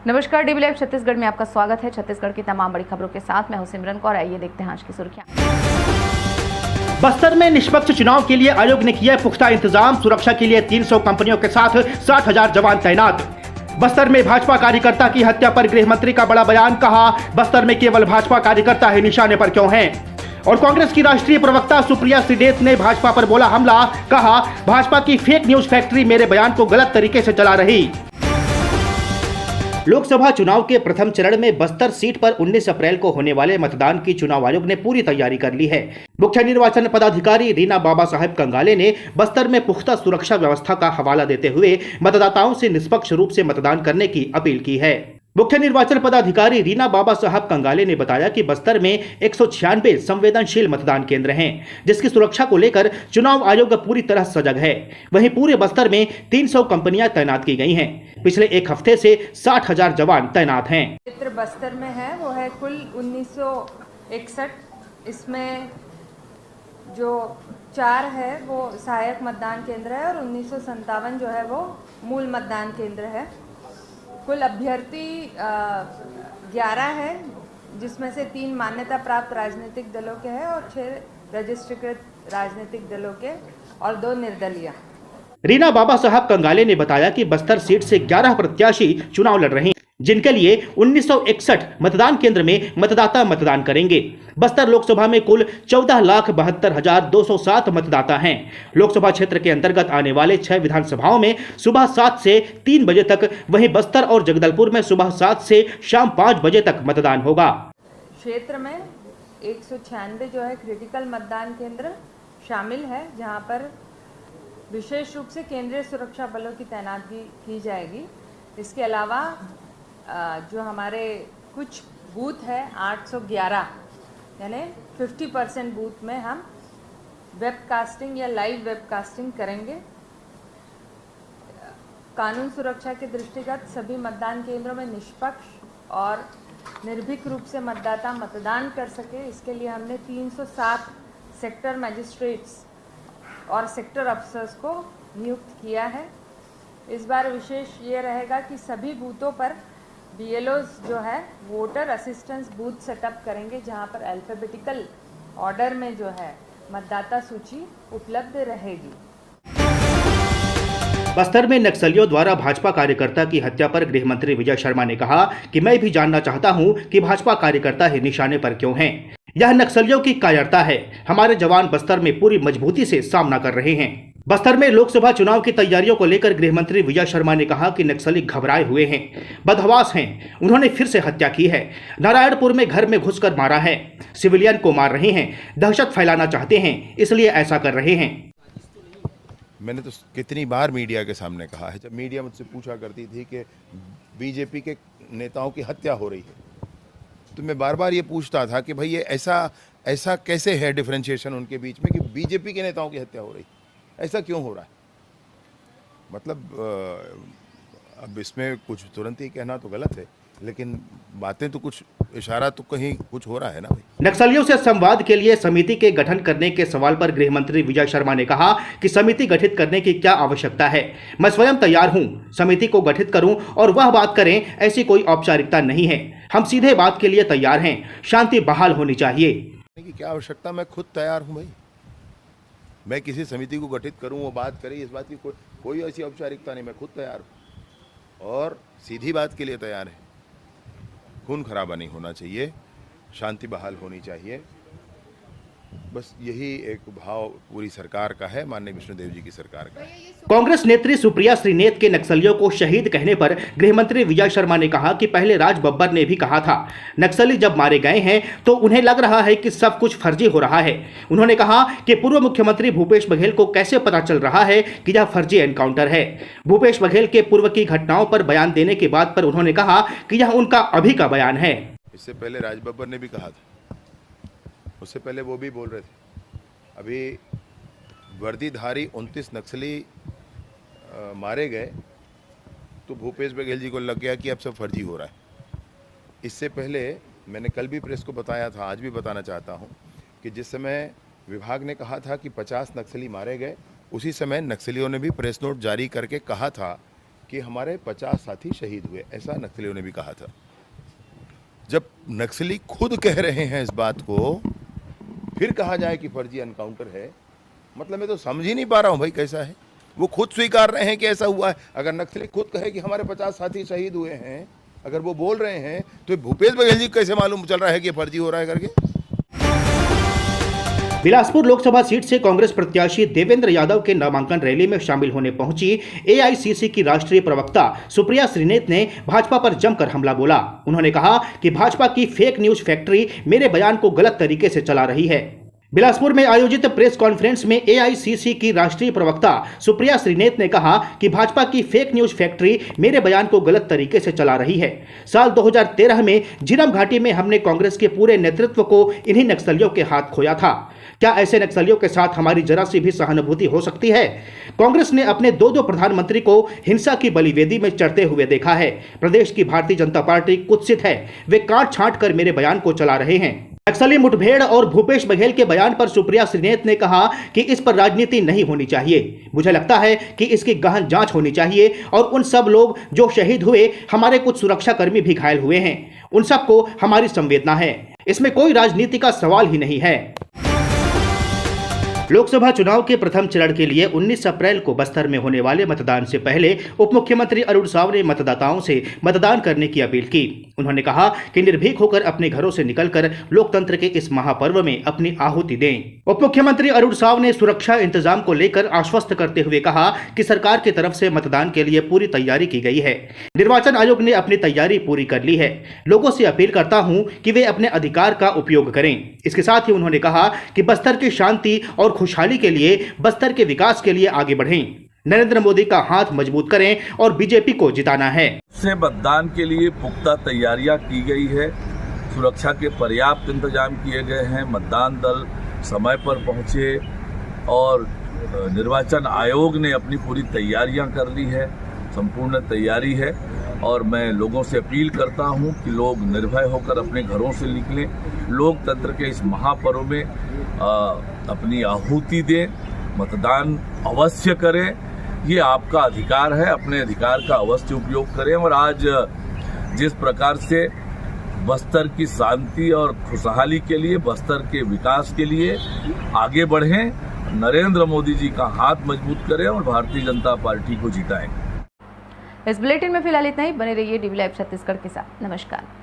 नमस्कार, dB live Chhattisgarh में आपका स्वागत है। छत्तीसगढ़ की तमाम बड़ी खबरों के साथ मैं हूं सिमरन कौर। आइए देखते हैं आज की सुर्खियां। बस्तर में निष्पक्ष चुनाव के लिए आयोग ने किया पुख्ता इंतजाम। सुरक्षा के लिए 300 कंपनियों के साथ 60,000 जवान तैनात। बस्तर में भाजपा कार्यकर्ता की हत्या पर गृह मंत्री का बड़ा बयान। कहा, बस्तर में केवल भाजपा कार्यकर्ता ही निशाने पर क्यों हैं। और कांग्रेस की राष्ट्रीय प्रवक्ता सुप्रिया श्रीनेत ने भाजपा पर बोला हमला। कहा, भाजपा की फेक न्यूज फैक्ट्री मेरे बयान को गलत तरीके से चला रही। लोकसभा चुनाव के प्रथम चरण में बस्तर सीट पर 19 अप्रैल को होने वाले मतदान की चुनाव आयोग ने पूरी तैयारी कर ली है। मुख्य निर्वाचन पदाधिकारी रीना बाबा साहेब कंगाले ने बस्तर में पुख्ता सुरक्षा व्यवस्था का हवाला देते हुए मतदाताओं से निष्पक्ष रूप से मतदान करने की अपील की है। मुख्य निर्वाचन पदाधिकारी रीना बाबा साहब कंगाले ने बताया कि बस्तर में 196 संवेदनशील मतदान केंद्र हैं, जिसकी सुरक्षा को लेकर चुनाव आयोग पूरी तरह सजग है। वहीं पूरे बस्तर में 300 कंपनियां तैनात की गई हैं। पिछले एक हफ्ते से 60,000 जवान तैनात हैं। क्षेत्र बस्तर में है वो है कुल 1961। इसमें जो 4 है वो सहायक मतदान केंद्र है और 1957 जो है वो मूल मतदान केंद्र है। कुल अभ्यर्थी 11 है, जिसमें से 3 मान्यता प्राप्त राजनीतिक दलों के हैं और 6 रजिस्ट्रीकृत राजनीतिक दलों के और 2 निर्दलीय। रीना बाबा साहब कंगाले ने बताया कि बस्तर सीट से 11 प्रत्याशी चुनाव लड़ रहे हैं, जिनके लिए 1961 मतदान केंद्र में मतदाता मतदान करेंगे। बस्तर लोकसभा में कुल 14,72,207 मतदाता हैं। लोकसभा क्षेत्र के अंतर्गत आने वाले 6 विधानसभाओं में सुबह 7 से 3 बजे तक, वहीं बस्तर और जगदलपुर में सुबह 7 से शाम 5 बजे तक मतदान होगा। क्षेत्र में 196 जो है क्रिटिकल मतदान केंद्र शामिल है, जहां पर विशेष रूप से केंद्रीय सुरक्षा बलों की तैनाती की जाएगी। इसके अलावा जो हमारे कुछ बूथ है 811 यानी 50% बूथ में हम वेबकास्टिंग या लाइव वेबकास्टिंग करेंगे। कानून सुरक्षा के दृष्टिगत सभी मतदान केंद्रों में निष्पक्ष और निर्भीक रूप से मतदाता मतदान कर सके, इसके लिए हमने 307 सेक्टर मजिस्ट्रेट्स और सेक्टर अफसर्स को नियुक्त किया है। इस बार विशेष ये रहेगा कि सभी बूथों पर बीएलओज जो है वोटर असिस्टेंस बूथ सेटअप करेंगे, जहां पर अल्फाबेटिकल ऑर्डर में जो है मतदाता सूची उपलब्ध रहेगी। बस्तर में नक्सलियों द्वारा भाजपा कार्यकर्ता की हत्या पर गृह मंत्री विजय शर्मा ने कहा कि मैं भी जानना चाहता हूं कि भाजपा कार्यकर्ता ही निशाने पर क्यों हैं। यह नक्सलियों की कायरता है। हमारे जवान बस्तर में पूरी मजबूती से सामना कर रहे हैं। बस्तर में लोकसभा चुनाव की तैयारियों को लेकर गृह मंत्री विजय शर्मा ने कहा कि नक्सली घबराए हुए हैं, बदहवास हैं। उन्होंने फिर से हत्या की है। नारायणपुर में घर में घुसकर मारा है। सिविलियन को मार रहे हैं, दहशत फैलाना चाहते हैं, इसलिए ऐसा कर रहे हैं। मैंने तो कितनी बार मीडिया के सामने कहा है, जब मीडिया मुझसे पूछा करती थी कि बीजेपी के नेताओं की हत्या हो रही है, तो मैं बार बार ये पूछता था कि भाई ये ऐसा कैसे है डिफरेंशिएशन उनके बीच में कि बीजेपी के नेताओं की हत्या हो रही है, ऐसा क्यों हो रहा है। मतलब अब इसमें कुछ तुरंत ही कहना तो गलत है, लेकिन बातें तो कुछ इशारा तो कहीं कुछ हो रहा है ना भाई। नक्सलियों से संवाद के लिए समिति के गठन करने के सवाल पर गृह मंत्री विजय शर्मा ने कहा कि समिति गठित करने की क्या आवश्यकता है। मैं स्वयं तैयार हूं, समिति को गठित करूं और वह बात करें, ऐसी कोई औपचारिकता नहीं है। हम सीधे बात के लिए तैयार हैं। शांति बहाल होनी चाहिए। क्या आवश्यकता, मैं खुद तैयार हूँ भाई। मैं किसी समिति को गठित करूँ, वो बात करे, इस बात की कोई ऐसी औपचारिकता नहीं। मैं खुद तैयार हूँ और सीधी बात के लिए तैयार है। खून खराबा नहीं होना चाहिए, शांति बहाल होनी चाहिए। बस यही एक भाव पूरी सरकार का है, माननीय विष्णुदेव जी की सरकार का है। कांग्रेस नेत्री सुप्रिया श्रीनेत के नक्सलियों को शहीद कहने पर गृह मंत्री विजय शर्मा ने कहा कि पहले राज बब्बर ने भी कहा था, नक्सली जब मारे गए हैं तो उन्हें लग रहा है कि सब कुछ फर्जी हो रहा है। उन्होंने कहा कि पूर्व मुख्यमंत्री भूपेश बघेल को कैसे पता चल रहा है कि यह फर्जी एनकाउंटर है। भूपेश बघेल के पूर्व की घटनाओं पर बयान देने के बाद पर उन्होंने कहा कि यह उनका अभी का बयान है। इससे पहले राज बब्बर ने भी कहा था, उससे पहले वो भी बोल रहे थे। अभी वर्दीधारी 29 नक्सली मारे गए तो भूपेश बघेल जी को लग गया कि अब सब फर्जी हो रहा है। इससे पहले मैंने कल भी प्रेस को बताया था, आज भी बताना चाहता हूं कि जिस समय विभाग ने कहा था कि 50 नक्सली मारे गए, उसी समय नक्सलियों ने भी प्रेस नोट जारी करके कहा था कि हमारे 50 साथी शहीद हुए, ऐसा नक्सलियों ने भी कहा था। जब नक्सली खुद कह रहे हैं इस बात को, फिर कहा जाए कि फर्जी एनकाउंटर है, मतलब मैं तो समझ ही नहीं पा रहा हूं भाई कैसा है। वो खुद स्वीकार रहे हैं कि ऐसा हुआ है। अगर नक्सली खुद कहे कि हमारे 50 साथी शहीद हुए हैं, अगर वो बोल रहे हैं, तो भूपेश बघेल जी कैसे मालूम चल रहा है कि फर्जी हो रहा है करके। बिलासपुर लोकसभा सीट से कांग्रेस प्रत्याशी देवेंद्र यादव के नामांकन रैली में शामिल होने पहुंची एआईसीसी की राष्ट्रीय प्रवक्ता सुप्रिया श्रीनेत ने भाजपा पर जमकर हमला बोला। उन्होंने कहा कि भाजपा की फेक न्यूज फैक्ट्री मेरे बयान को गलत तरीके से चला रही है। बिलासपुर में आयोजित प्रेस कॉन्फ्रेंस में एआईसीसी की राष्ट्रीय प्रवक्ता सुप्रिया श्रीनेत ने कहा कि भाजपा की फेक न्यूज फैक्ट्री मेरे बयान को गलत तरीके से चला रही है। साल 2013 में झीरम घाटी में हमने कांग्रेस के पूरे नेतृत्व को इन्हीं नक्सलियों के हाथ खोया था। क्या ऐसे नक्सलियों के साथ हमारी जरा सी भी सहानुभूति हो सकती है? कांग्रेस ने अपने दो प्रधानमंत्री को हिंसा की बलिवेदी में चढ़ते हुए देखा है। प्रदेश की भारतीय जनता पार्टी कुत्सित है। वे काट छांट कर मेरे बयान को चला रहे हैं। नक्सली मुठभेड़ और भूपेश बघेल के बयान पर सुप्रिया श्रीनेत ने कहा कि इस पर राजनीति नहीं होनी चाहिए। मुझे लगता है कि इसकी गहन जांच होनी चाहिए और उन सब लोग जो शहीद हुए, हमारे कुछ सुरक्षाकर्मी भी घायल हुए हैं, उन सबको हमारी संवेदना है। इसमें कोई राजनीति का सवाल ही नहीं है। लोकसभा चुनाव के प्रथम चरण के लिए 19 अप्रैल को बस्तर में होने वाले मतदान से पहले उप मुख्यमंत्री अरुण साव ने मतदाताओं से मतदान करने की अपील की। उन्होंने कहा कि निर्भीक होकर अपने घरों से निकलकर लोकतंत्र के इस महापर्व में अपनी आहुति दें। उप मुख्यमंत्री अरुण साव ने सुरक्षा इंतजाम को लेकर आश्वस्त करते हुए कहा कि सरकार की तरफ से मतदान के लिए पूरी तैयारी की गई है। निर्वाचन आयोग ने अपनी तैयारी पूरी कर ली है। लोगों से अपील करता हूं कि वे अपने अधिकार का उपयोग करें। इसके साथ ही उन्होंने कहा कि बस्तर की शांति और खुशहाली के लिए, बस्तर के विकास के लिए आगे बढ़ें। नरेंद्र मोदी का हाथ मजबूत करें और बीजेपी को जिताना है। से मतदान के लिए पुख्ता तैयारियां की गई है। सुरक्षा के पर्याप्त इंतजाम किए गए हैं। मतदान दल समय पर पहुंचे और निर्वाचन आयोग ने अपनी पूरी तैयारियां कर ली है। संपूर्ण तैयारी है और मैं लोगों से अपील करता हूं कि लोग निर्भय होकर अपने घरों से निकलें। लोकतंत्र के इस महापर्व में अपनी आहुति दें। मतदान अवश्य करें। ये आपका अधिकार है। अपने अधिकार का अवश्य उपयोग करें। और आज जिस प्रकार से बस्तर की शांति और खुशहाली के लिए, बस्तर के विकास के लिए आगे बढ़ें, नरेंद्र मोदी जी का हाथ मजबूत करें और भारतीय जनता पार्टी को जिताएं। इस बुलेटिन में फिलहाल इतना ही। बने रहिए DV लाइव छत्तीसगढ़ के साथ। नमस्कार।